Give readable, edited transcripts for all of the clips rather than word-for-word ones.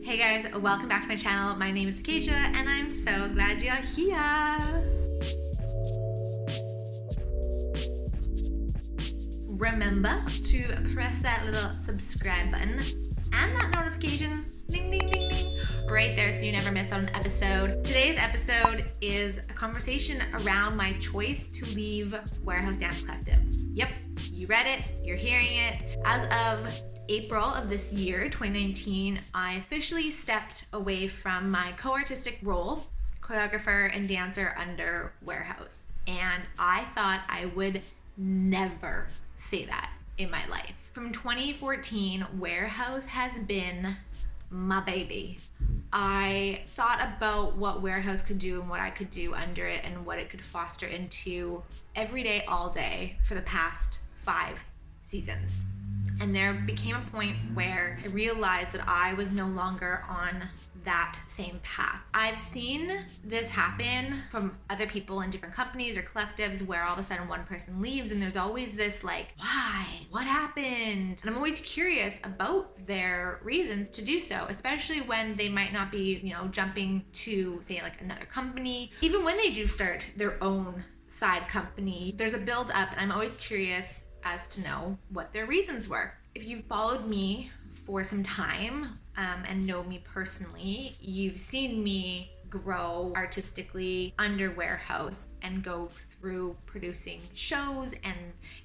Hey guys, welcome back to my channel. My name is Akeisha and I'm so glad you're here. Remember to press that little subscribe button and that notification, ding, ding, ding, ding, right there so you never miss out an episode. Today's episode is a conversation around my choice to leave Warehouse Dance Collective. Yep, you read it, you're hearing it. As of April of this year, 2019, I officially stepped away from my co-artistic role, choreographer and dancer under Warehouse. And I thought I would never say that in my life. From 2014, Warehouse has been my baby. I thought about what Warehouse could do and what I could do under it and what it could foster into every day, all day for the past 5 seasons. And there became a point where I realized that I was no longer on that same path. I've seen this happen from other people in different companies or collectives where all of a sudden one person leaves and there's always this like, why? What happened? And I'm always curious about their reasons to do so, especially when they might not be, jumping to say like another company. Even when they do start their own side company, there's a build up and I'm always curious as to know what their reasons were. If you've followed me for some time and know me personally, you've seen me grow artistically under Warehouse and go through producing shows and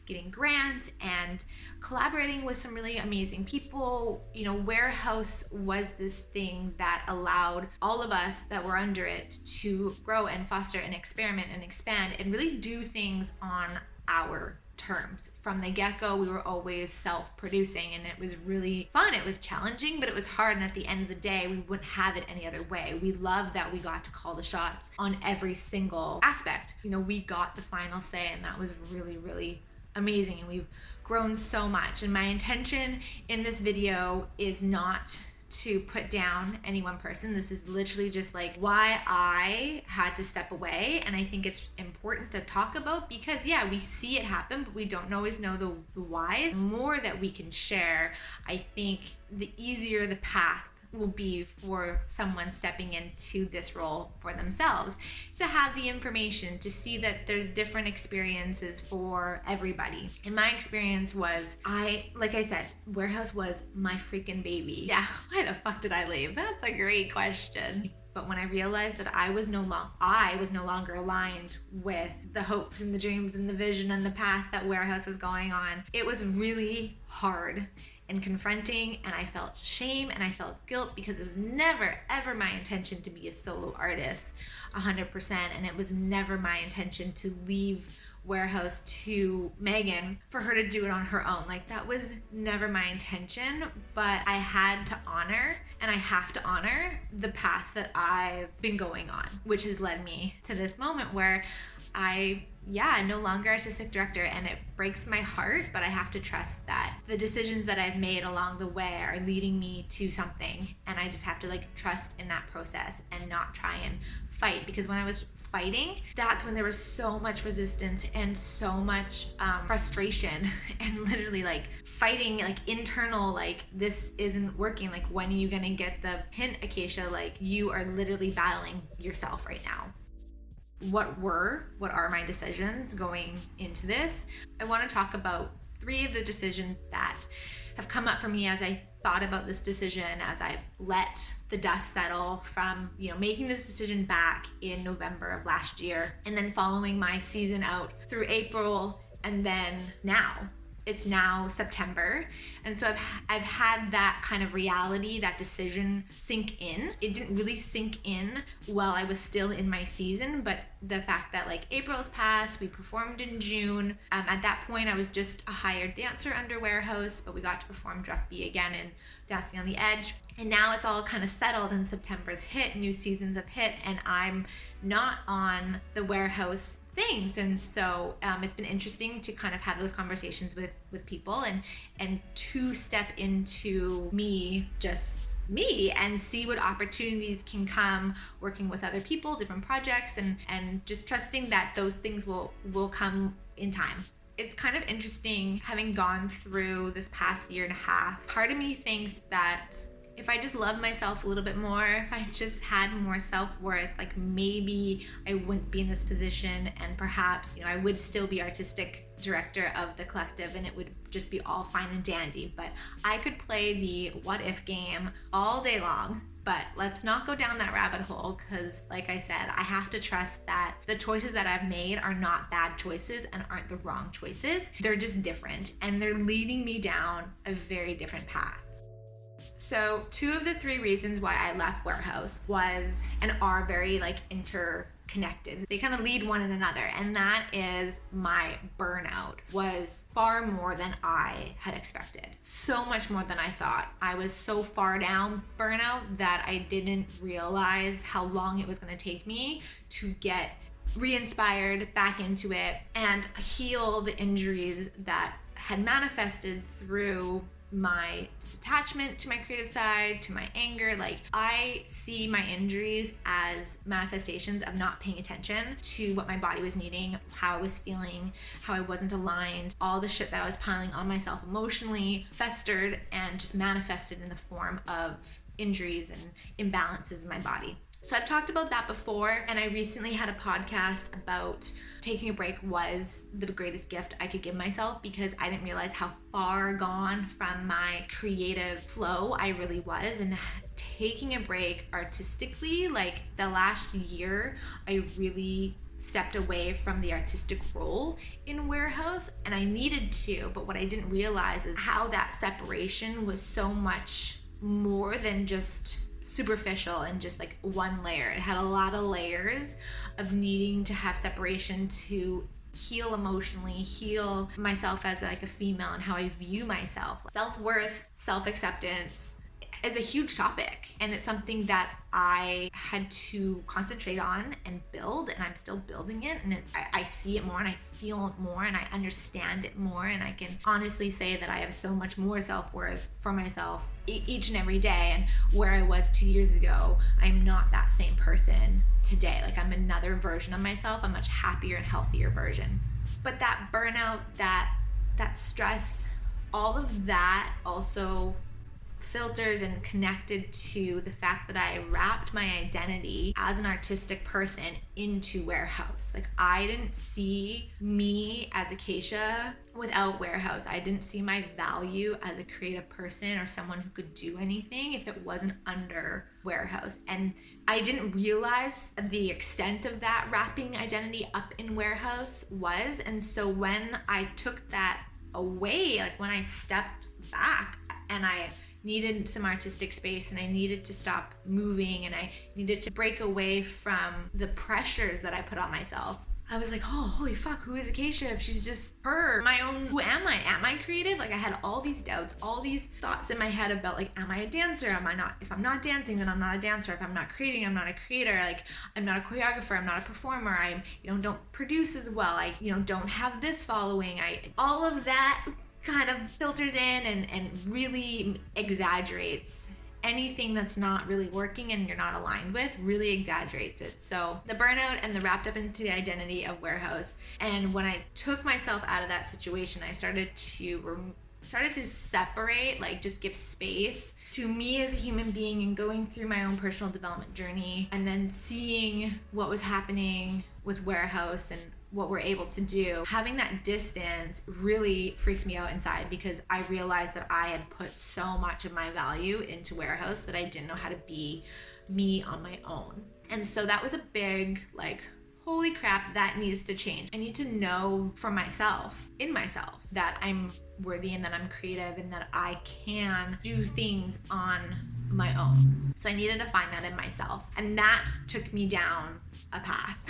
getting grants and collaborating with some really amazing people. Warehouse was this thing that allowed all of us that were under it to grow and foster and experiment and expand and really do things on our terms. From the get-go, we were always self-producing and it was really fun. It was challenging, but it was hard. And at the end of the day, we wouldn't have it any other way. We loved that we got to call the shots on every single aspect. We got the final say and that was really, really amazing. And we've grown so much. And my intention in this video is not to put down any one person. This is literally just like why I had to step away. And I think it's important to talk about because we see it happen, but we don't always know the why. The more that we can share, I think the easier the path will be for someone stepping into this role for themselves, to have the information, to see that there's different experiences for everybody. And my experience was, like I said, Warehouse was my freaking baby. Yeah, why the fuck did I leave? That's a great question. But when I realized that I was no longer aligned with the hopes and the dreams and the vision and the path that Warehouse is going on, it was really hard and confronting, and I felt shame and I felt guilt because it was never ever my intention to be a solo artist 100%, and it was never my intention to leave Warehouse to Megan for her to do it on her own. Like, that was never my intention, but I had to honor and I have to honor the path that I've been going on, which has led me to this moment where I'm no longer artistic director, and it breaks my heart, but I have to trust that the decisions that I've made along the way are leading me to something, and I just have to trust in that process and not try and fight, because when I was fighting, that's when there was so much resistance and so much frustration and literally fighting internal, this isn't working, when are you gonna get the hint, Akeisha, you are literally battling yourself right now. What are my decisions going into this? I want to talk about 3 of the decisions that have come up for me as I thought about this decision, as I've let the dust settle from, making this decision back in November of last year, and then following my season out through April, and then now. It's now September, and so I've had that kind of reality, that decision sink in. It didn't really sink in while I was still in my season, but the fact that April's passed, we performed in June. At that point, I was just a hired dancer under Warehouse, but we got to perform Drop B again and Dancing on the Edge. And now it's all kind of settled and September's hit, new seasons have hit, and I'm not on the Warehouse things. And so it's been interesting to kind of have those conversations with people and to step into just me and see what opportunities can come working with other people, different projects, and just trusting that those things will come in time. It's kind of interesting having gone through this past year and a half. Part of me thinks that if I just loved myself a little bit more, if I just had more self-worth, like maybe I wouldn't be in this position, and perhaps, I would still be artistic director of the collective and it would just be all fine and dandy. But I could play the what if game all day long. But let's not go down that rabbit hole, because like I said, I have to trust that the choices that I've made are not bad choices and aren't the wrong choices. They're just different, and they're leading me down a very different path. So 2 of the 3 reasons why I left WAREHAUS was and are very interconnected. They kind of lead one in another, and that is my burnout was far more than I had expected. So much more than I thought. I was so far down burnout that I didn't realize how long it was going to take me to get re-inspired back into it and heal the injuries that had manifested through my disattachment to my creative side, to my anger. I see my injuries as manifestations of not paying attention to what my body was needing, how I was feeling, how I wasn't aligned. All the shit that I was piling on myself emotionally festered and just manifested in the form of injuries and imbalances in my body. So I've talked about that before, and I recently had a podcast about taking a break was the greatest gift I could give myself, because I didn't realize how far gone from my creative flow I really was. And taking a break artistically, the last year, I really stepped away from the artistic role in WAREHAUS, and I needed to, but what I didn't realize is how that separation was so much more than just superficial and just one layer. It had a lot of layers of needing to have separation to heal emotionally, heal myself as a female and how I view myself. Self-worth, self-acceptance is a huge topic, and it's something that I had to concentrate on and build, and I'm still building it, and I see it more and I feel it more and I understand it more, and I can honestly say that I have so much more self-worth for myself each and every day. And where I was 2 years ago, I'm not that same person today. I'm another version of myself, a much happier and healthier version. But that burnout, that stress, all of that also filtered and connected to the fact that I wrapped my identity as an artistic person into WAREHAUS. I didn't see me as Akeisha without WAREHAUS. I didn't see my value as a creative person or someone who could do anything if it wasn't under WAREHAUS. And I didn't realize the extent of that wrapping identity up in WAREHAUS was. And so when I took that away, when I stepped back and I needed some artistic space and I needed to stop moving and I needed to break away from the pressures that I put on myself, I was like, oh, holy fuck, who is Akeisha if she's just her? My own, who am I? Am I creative? I had all these doubts, all these thoughts in my head about am I a dancer? Am I not? If I'm not dancing, then I'm not a dancer. If I'm not creating, I'm not a creator. I'm not a choreographer. I'm not a performer. I don't produce as well. I don't have this following. All of that kind of filters in and really exaggerates anything that's not really working and you're not aligned with, really exaggerates it. So the burnout and the wrapped up into the identity of WAREHAUS. And when I took myself out of that situation, I started to separate, just give space to me as a human being and going through my own personal development journey, and then seeing what was happening with WAREHAUS and what we're able to do. Having that distance really freaked me out inside, because I realized that I had put so much of my value into WAREHAUS that I didn't know how to be me on my own. And so that was a big holy crap, that needs to change. I need to know for myself, in myself, that I'm worthy and that I'm creative and that I can do things on my own. So I needed to find that in myself, and that took me down a path.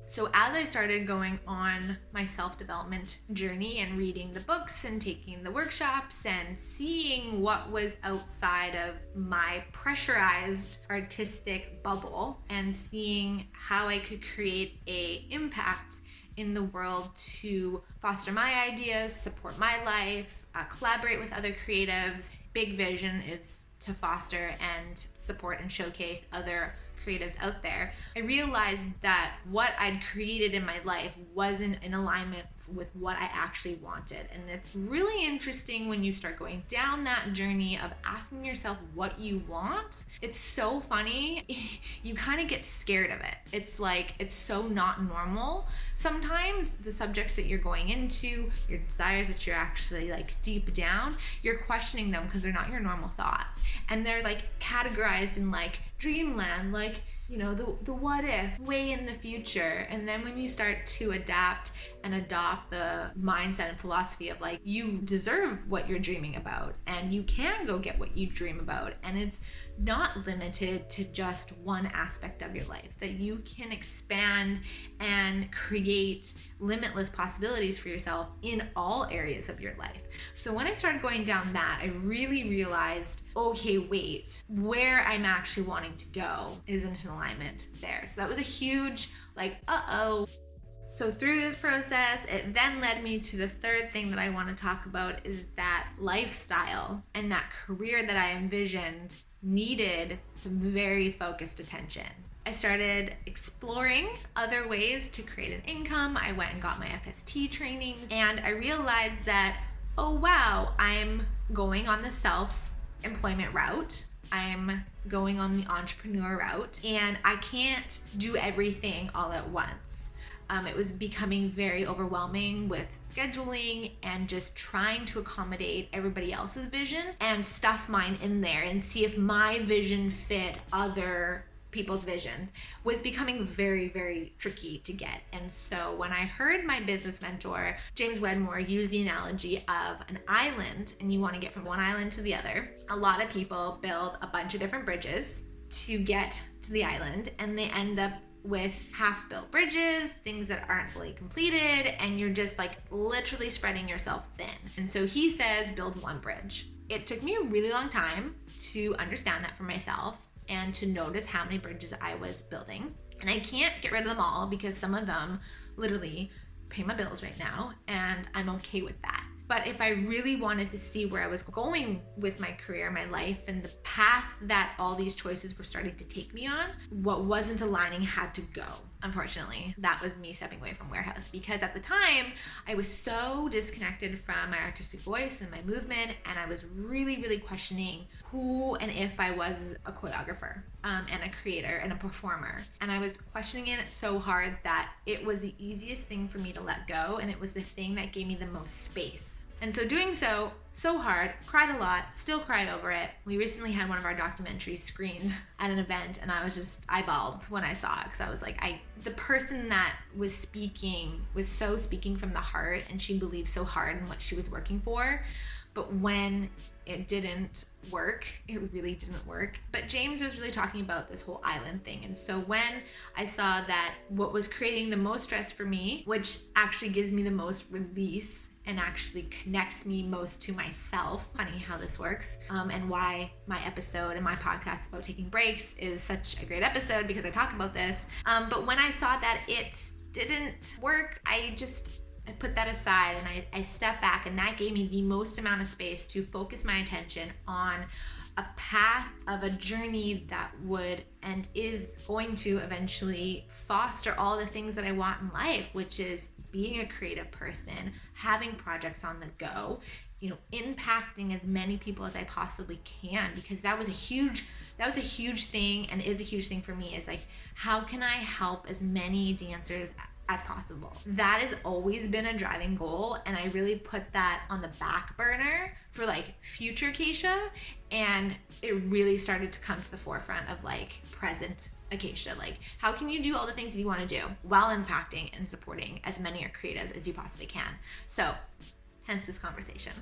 So as I started going on my self-development journey and reading the books and taking the workshops and seeing what was outside of my pressurized artistic bubble and seeing how I could create an impact in the world to foster my ideas, support my life, collaborate with other creatives. Big vision is to foster and support and showcase other creatives out there. I realized that what I'd created in my life wasn't in alignment with what I actually wanted. And it's really interesting when you start going down that journey of asking yourself what you want. It's so funny. You kind of get scared of it. It's like, it's so not normal. Sometimes the subjects that you're going into, your desires that you're actually like deep down, you're questioning them because they're not your normal thoughts. And they're like categorized in like dreamland, like, you know, the what if, way in the future. And then when you start to adapt and adopt the mindset and philosophy of like, you deserve what you're dreaming about and you can go get what you dream about, and it's not limited to just one aspect of your life, that you can expand and create limitless possibilities for yourself in all areas of your life. So when I started going down that, I really realized, okay, wait, where I'm actually wanting to go isn't in alignment there. So that was a huge like, uh-oh. So through this process, it then led me to the third thing that I want to talk about, is that lifestyle and that career that I envisioned needed some very focused attention. I started exploring other ways to create an income. I went and got my FST trainings, and I realized that, oh wow, I'm going on the self-employment route. I'm going on the entrepreneur route, and I can't do everything all at once. It was becoming very overwhelming with scheduling and just trying to accommodate everybody else's vision and stuff mine in there and see if my vision fit other people's visions was becoming very, very tricky to get. And so when I heard my business mentor, James Wedmore, use the analogy of an island, and you want to get from one island to the other, a lot of people build a bunch of different bridges to get to the island, and they end up with half-built bridges, things that aren't fully completed, and you're just like literally spreading yourself thin. And so he says, build one bridge. It took me a really long time to understand that for myself and to notice how many bridges I was building. And I can't get rid of them all because some of them literally pay my bills right now, and I'm okay with that. But if I really wanted to see where I was going with my career, my life, and the path that all these choices were starting to take me on, what wasn't aligning had to go. Unfortunately, that was me stepping away from Warehouse, because at the time I was so disconnected from my artistic voice and my movement, and I was really, really questioning who and if I was a choreographer and a creator and a performer. And I was questioning it so hard that it was the easiest thing for me to let go, and it was the thing that gave me the most space. And so doing so hard, cried a lot, still cry over it. We recently had one of our documentaries screened at an event, and I was just eyeballed when I saw it, because I was like, the person that was speaking was so speaking from the heart, and she believed so hard in what she was working for. But when it didn't work, it really didn't work. But James was really talking about this whole island thing. And so when I saw that what was creating the most stress for me, which actually gives me the most release and actually connects me most to myself, funny how this works, and why my episode and my podcast about taking breaks is such a great episode, because I talk about this. But when I saw that it didn't work, I put that aside, and I stepped back, and that gave me the most amount of space to focus my attention on a path of a journey that would and is going to eventually foster all the things that I want in life, which is being a creative person, having projects on the go, impacting as many people as I possibly can, because that was a huge thing, and is a huge thing for me, is like, how can I help as many dancers as possible? That has always been a driving goal, and I really put that on the back burner for like future Akeisha, and it really started to come to the forefront of like present Akeisha. Like, how can you do all the things that you want to do while impacting and supporting as many creatives as you possibly can? So hence this conversation.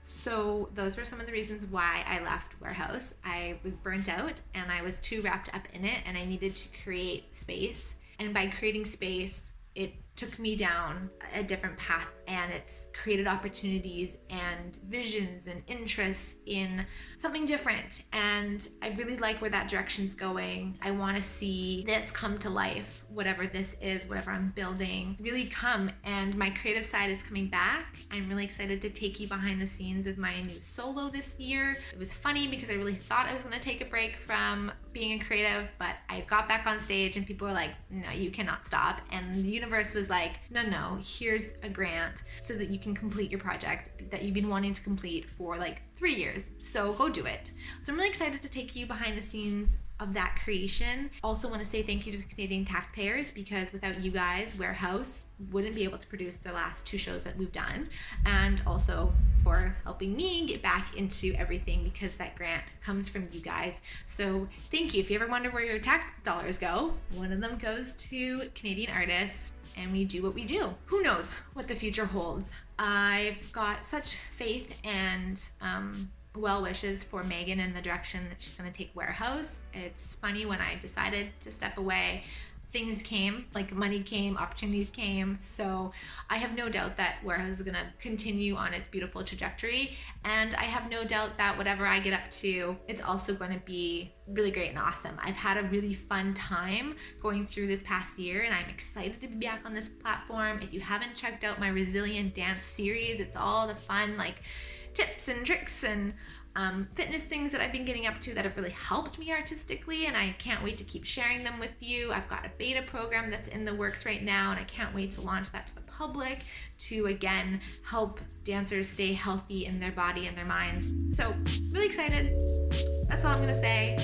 So those were some of the reasons why I left Warehouse. I was burnt out, and I was too wrapped up in it, and I needed to create space. And by creating space, it took me down a different path, and it's created opportunities and visions and interests in something different. And I really like where that direction's going. I want to see this come to life, whatever this is, whatever I'm building, really come. And my creative side is coming back. I'm really excited to take you behind the scenes of my new solo this year. It was funny because I really thought I was going to take a break from being a creative, but I got back on stage and people were like, no, you cannot stop. And the universe was was like, no, here's a grant so that you can complete your project that you've been wanting to complete for like 3 years. So go do it. So I'm really excited to take you behind the scenes of that creation. Also want to say thank you to the Canadian taxpayers, because without you guys, WAREHAUS wouldn't be able to produce the last 2 shows that we've done, and also for helping me get back into everything, because that grant comes from you guys. So thank you. If you ever wonder where your tax dollars go, one of them goes to Canadian artists, and we do what we do. Who knows what the future holds? I've got such faith and well wishes for Megan in the direction that she's going to take WAREHAUS. It's funny, when I decided to step away, things came, like money came, opportunities came. So I have no doubt that WAREHAUS is going to continue on its beautiful trajectory. And I have no doubt that whatever I get up to, it's also going to be really great and awesome. I've had a really fun time going through this past year, and I'm excited to be back on this platform. If you haven't checked out my Resilient Dance series, it's all the fun, like, tips and tricks and fitness things that I've been getting up to that have really helped me artistically, and I can't wait to keep sharing them with you. I've got a beta program that's in the works right now, and I can't wait to launch that to the public to, again, help dancers stay healthy in their body and their minds. So really excited. That's all I'm gonna say.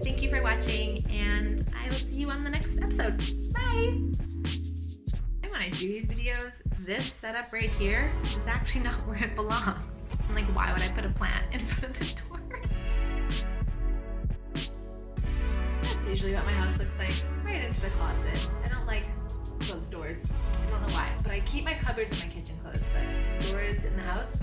Thank you for watching, and I will see you on the next episode. Bye. When I do these videos, this setup right here is actually not where it belongs. I'm like, why would I put a plant in front of the door? That's usually what my house looks like, right into the closet. I don't like closed doors. I don't know why, but I keep my cupboards in my kitchen closed, but doors in the house,